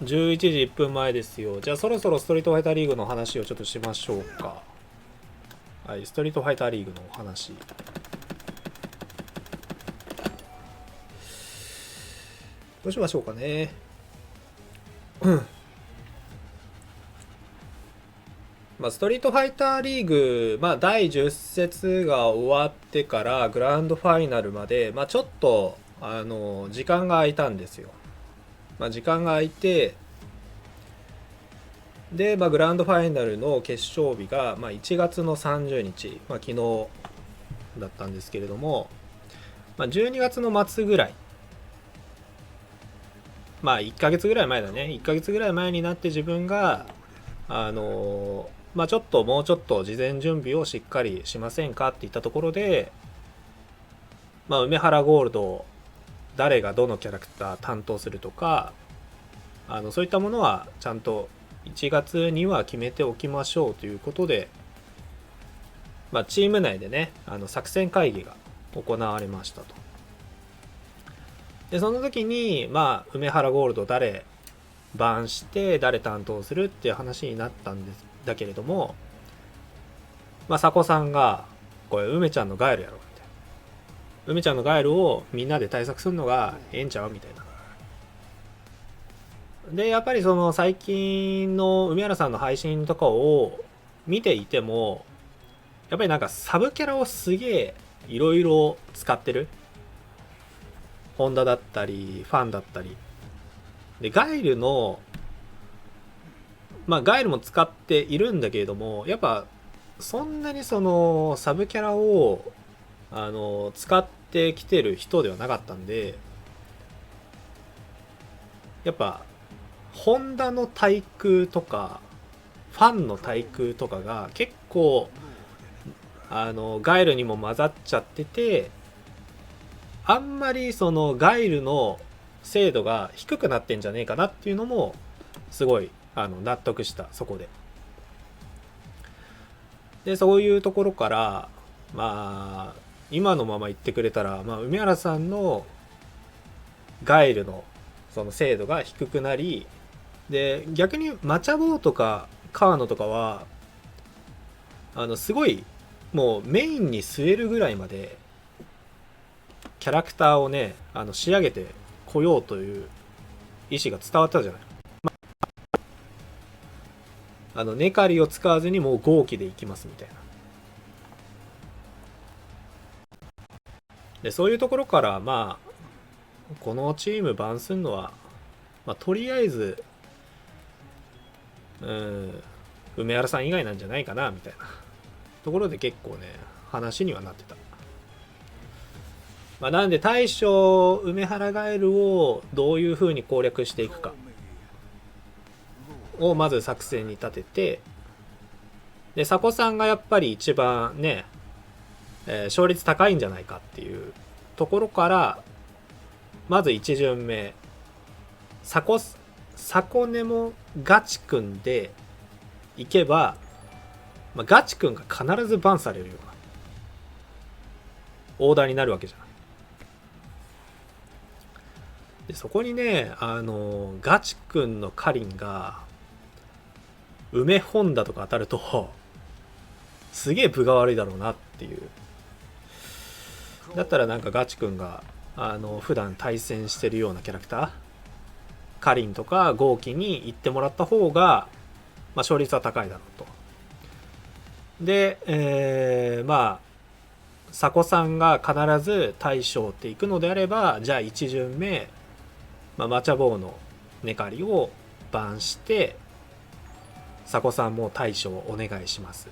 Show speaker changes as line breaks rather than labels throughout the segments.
11時1分前ですよ。じゃあそろそろストリートファイターリーグの話をちょっとしましょうか。はい、ストリートファイターリーグのお話。どうしましょうかね。まあ、ストリートファイターリーグ、まあ、第10節が終わってからグランドファイナルまで、まあ、ちょっと時間が空いたんですよ。まあ、時間が空いて、で、まあ、グランドファイナルの決勝日が、まあ、1月の30日、まあ、昨日だったんですけれども、まあ、12月の末ぐらい、まあ1ヶ月ぐらい前だね。1ヶ月ぐらい前になって自分が、まあちょっともうちょっと事前準備をしっかりしませんかって言ったところで、まあ梅原ゴールド、誰がどのキャラクター担当するとか、そういったものはちゃんと1月には決めておきましょうということで、まあチーム内でね、作戦会議が行われましたと。で、その時に、まあ梅原ゴールド誰番して誰担当するっていう話になったんですだけれども、まあ佐古さんがこれ梅ちゃんのガエルやろみたいな、梅ちゃんのガエルをみんなで対策するのがええんちゃうみたいな。でやっぱりその最近の梅原さんの配信とかを見ていても、やっぱりなんかサブキャラをすげえいろいろ使ってる、ホンダだったりファンだったりで、ガエルのまあガエルも使っているんだけれども、やっぱそんなにそのサブキャラを使ってきてる人ではなかったんで、やっぱホンダの対空とかファンの対空とかが結構ガイルにも混ざっちゃってて、あんまりそのガイルの精度が低くなってんじゃねえかなっていうのもすごい納得した。そこでそういうところから、まあ今のまま言ってくれたら、まあ、梅原さんのガイルのその精度が低くなり、で逆にマチャボウとかカーノとかはすごいもうメインに据えるぐらいまでキャラクターをね仕上げてこようという意思が伝わったじゃない。ネカリを使わずにもう豪気でいきますみたいな。でそういうところからまあこのチーム番すんのは、まあ、とりあえず梅原さん以外なんじゃないかなみたいなところで結構ね話にはなってた。まあ、なんで大将梅原ガエルをどういう風に攻略していくかをまず作戦に立てて、で佐古さんがやっぱり一番ね、勝率高いんじゃないかっていうところからまず1巡目佐古根もガチ君でいけば、まあ、ガチ君が必ずバンされるようなオーダーになるわけじゃない。でそこにねガチ君のカリンが梅ホンダとか当たるとすげえ分が悪いだろうなっていう。だったらなんかガチ君が普段対戦してるようなキャラクターカリンとか豪輝に行ってもらった方が、まあ、勝率は高いだろうと。で、まあ佐古さんが必ず大将っていくのであれば、じゃあ1巡目、まあ、マチャボウのネカリをバンして佐古さんも大将お願いしますっ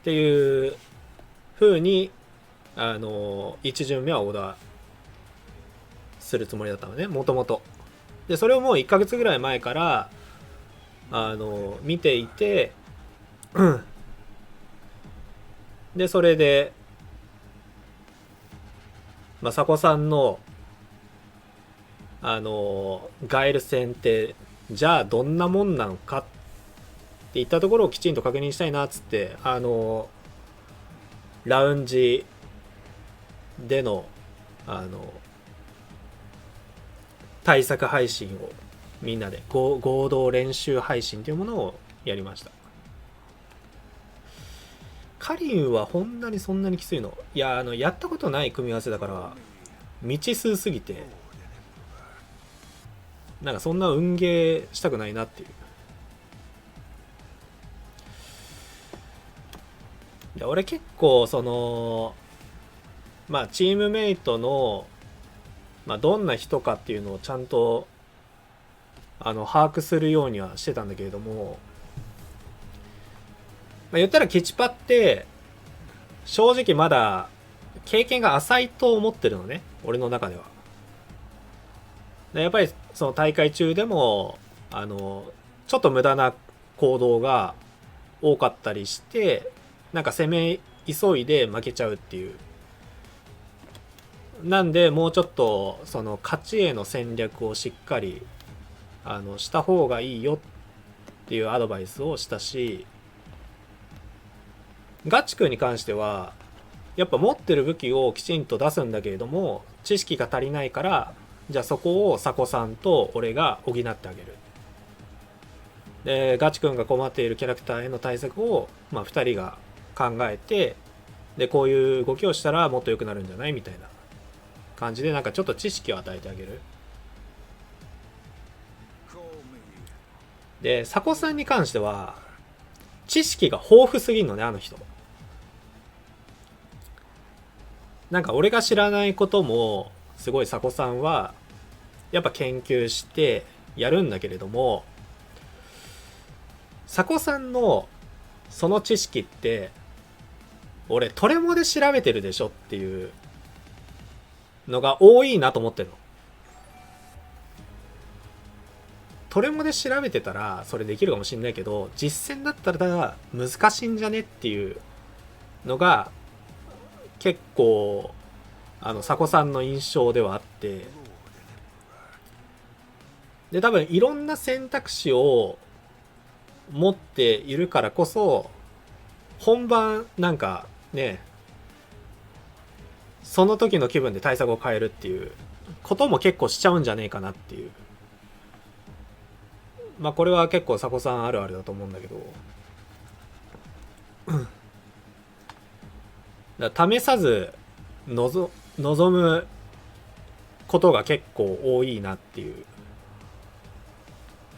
ていう風に1巡目はオーダーするつもりだったのね、もともと。でそれをもう1ヶ月ぐらい前から見ていてでそれで、まあ、佐古さんのガエル戦ってじゃあどんなもんなのかっていったところをきちんと確認したいなっつってラウンジでの対策配信をみんなで合同練習配信というものをやりました。カリンはそんなにきついの？いや、やったことない組み合わせだから未知数すぎて、なんかそんな運ゲーしたくないなっていう。で俺結構そのまあチームメイトのどんな人かっていうのをちゃんと把握するようにはしてたんだけれども、言ったらキチパって正直まだ経験が浅いと思ってるのね、俺の中では。でやっぱりその大会中でもちょっと無駄な行動が多かったりして、なんか攻め急いで負けちゃうっていう。なんでもうちょっとその勝ちへの戦略をしっかりした方がいいよっていうアドバイスをしたし、ガチ君に関してはやっぱ持ってる武器をきちんと出すんだけれども知識が足りないから、じゃあそこをサコさんと俺が補ってあげる。でガチ君が困っているキャラクターへの対策を2人が考えて、でこういう動きをしたらもっと良くなるんじゃないみたいな感じで、なんかちょっと知識を与えてあげる。でサコさんに関しては知識が豊富すぎるのね、あの人。なんか俺が知らないこともすごいサコさんはやっぱ研究してやるんだけれども、サコさんのその知識って俺トレモで調べてるでしょっていうのが多いなと思ってるの。トレモで調べてたらそれできるかもしんないけど、実戦だったら難しいんじゃねっていうのが結構サコさんの印象ではあって、で多分いろんな選択肢を持っているからこそ本番なんかね、その時の気分で対策を変えるっていうことも結構しちゃうんじゃねえかなっていう。これは結構サコさんあるあるだと思うんだけど、だ試さず望むことが結構多いなっていう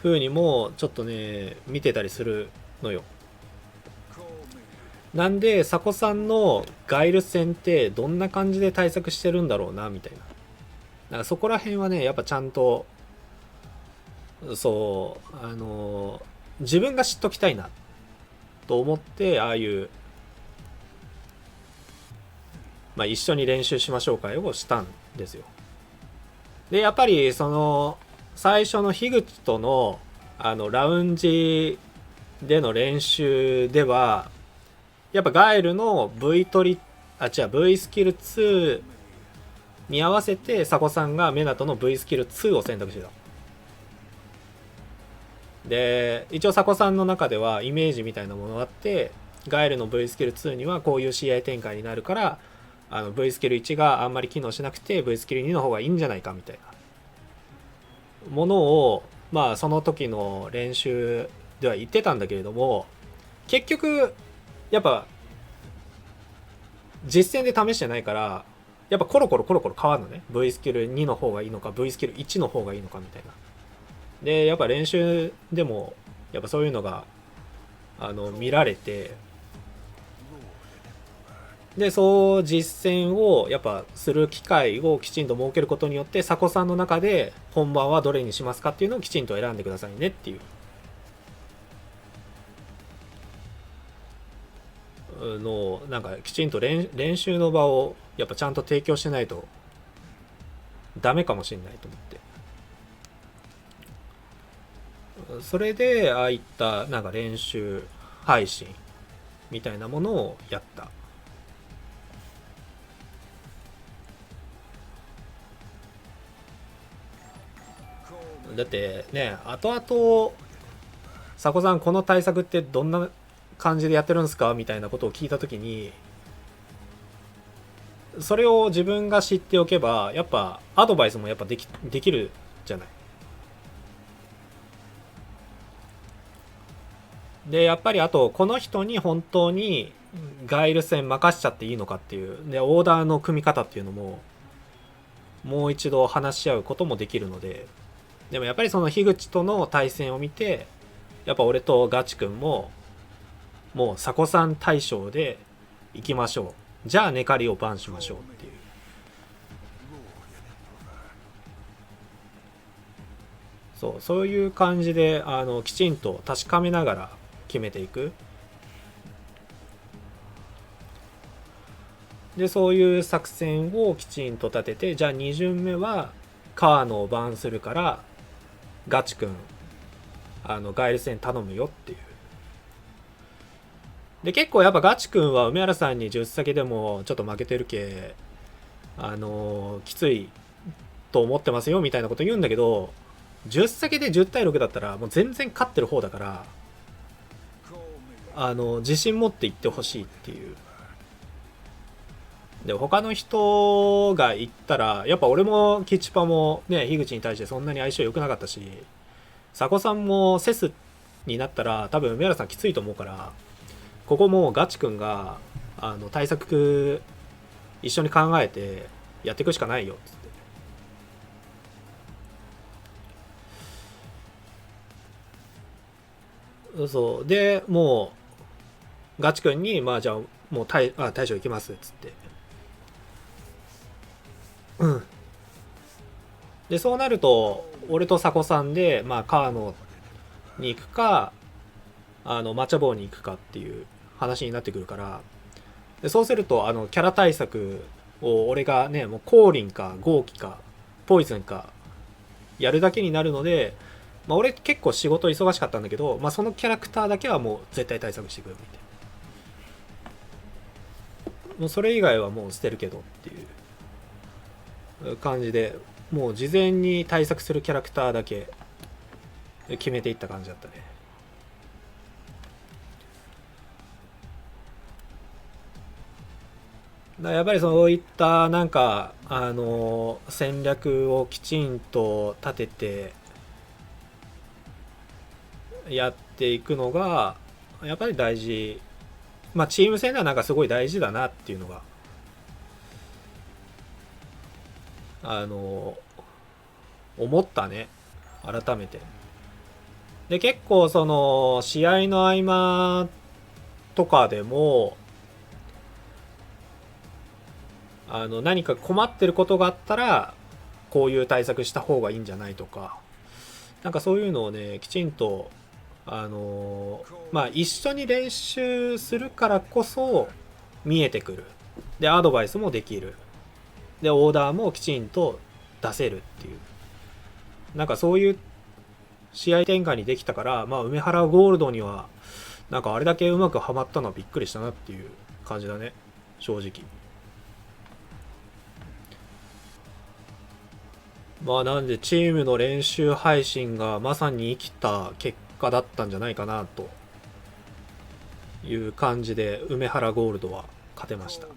風にもちょっとね見てたりするのよ。なんでサコさんのガイル戦ってどんな感じで対策してるんだろうなみたいな。だからそこら辺はねやっぱちゃんとそう自分が知っときたいなと思って、ああいう一緒に練習しましょう会をしたんですよ。でやっぱりその最初の樋口とのラウンジでの練習ではやっぱガエルの V 取りV スキル2に合わせてサコさんがメナトの V スキル2を選択してた。で一応サコさんの中ではイメージみたいなものがあって、ガエルの V スキル2にはこういう試合展開になるからV スキル1があんまり機能しなくて V スキル2の方がいいんじゃないかみたいなものをその時の練習では言ってたんだけれども、結局やっぱ実践で試してないからやっぱコロコロ変わるのね。 V スキル2の方がいいのか V スキル1の方がいいのかみたいな。でやっぱ練習でもやっぱそういうのが見られて、でそう実践をやっぱする機会をきちんと設けることによって、サコさんの中で本番はどれにしますかっていうのをきちんと選んでくださいねっていうのをなんかきちんと練習の場をやっぱちゃんと提供しないとダメかもしれないと思って、それでああいったなんか練習配信みたいなものをやった。だってね、後々サコさんこの対策ってどんな感じでやってるんですかみたいなことを聞いた時に、それを自分が知っておけばやっぱアドバイスもやっぱできるじゃない。でやっぱりあとこの人に本当にガイル戦任しちゃっていいのかっていうで、オーダーの組み方っていうのももう一度話し合うこともできるので、でもやっぱりその樋口との対戦を見て、やっぱ俺とガチ君ももう佐古さん大将で行きましょう、じゃあネカリをバンしましょうっていう、そういう感じできちんと確かめながら決めていく。でそういう作戦をきちんと立てて、じゃあ2巡目はカーノをバンするからガチ君ガイル戦頼むよっていう。で結構やっぱガチ君は梅原さんに10先でもちょっと負けてるけきついと思ってますよみたいなこと言うんだけど、10先で10対6だったらもう全然勝ってる方だから、自信持っていってほしいっていう。で他の人が言ったらやっぱ俺もキッチパもね樋口に対してそんなに相性良くなかったし、佐古さんもセスになったら多分梅原さんきついと思うから、ここもガチ君が対策一緒に考えてやっていくしかないよっつって。そうでもうガチ君にまあじゃあもう大将行きますっつって、でそうなると俺と佐古さんでまあ川野に行くかマチャボウに行くかっていう話になってくるから、でそうするとキャラ対策を俺がねもう降臨か豪気かポイズンかやるだけになるので、まあ、俺結構仕事忙しかったんだけど、まあ、そのキャラクターだけはもう絶対対策してくるみたいな、もうそれ以外はもう捨てるけどっていう感じで、もう事前に対策するキャラクターだけ決めていった感じだったね。だやっぱりそういったなんか戦略をきちんと立ててやっていくのがやっぱり大事。まあチーム戦ではなんかすごい大事だなっていうのが思ったね、改めて。で結構その試合の合間とかでも何か困ってることがあったらこういう対策した方がいいんじゃないとか、なんかそういうのをねきちんとまあ一緒に練習するからこそ見えてくる。でアドバイスもできる。でオーダーもきちんと出せるっていう、なんかそういう試合展開にできたから、まあ梅原ゴールドにはなんかあれだけうまくはまったのはびっくりしたなっていう感じだね、正直。まあなんでチームの練習配信がまさに生きた結果だったんじゃないかなという感じで梅原ゴールドは勝てました。